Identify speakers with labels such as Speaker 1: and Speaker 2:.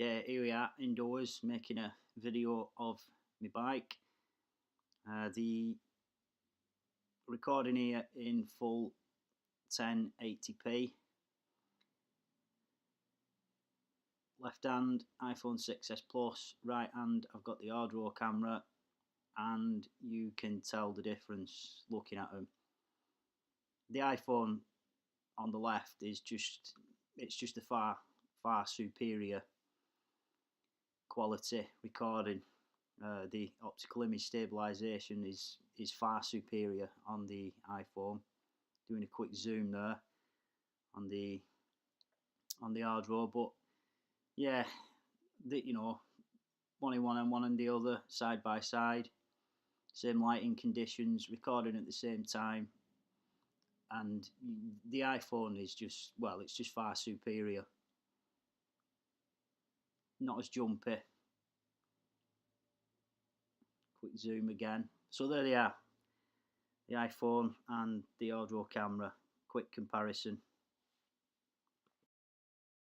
Speaker 1: Okay, here we are indoors making a video of my bike. The recording here in full 1080p. Left hand iPhone 6s Plus, right hand I've got the Ordro camera, and you can tell the difference looking at them. The iPhone on the left is just a far superior quality recording. The optical image stabilization is far superior on the iPhone. Doing a quick zoom there on the Ordro, but yeah, one in one and one in the other, side by side, same lighting conditions, recording at the same time, and the iPhone is just far superior. Not as jumpy. Quick zoom again. So there they are, the iPhone and the Ordro camera. Quick comparison.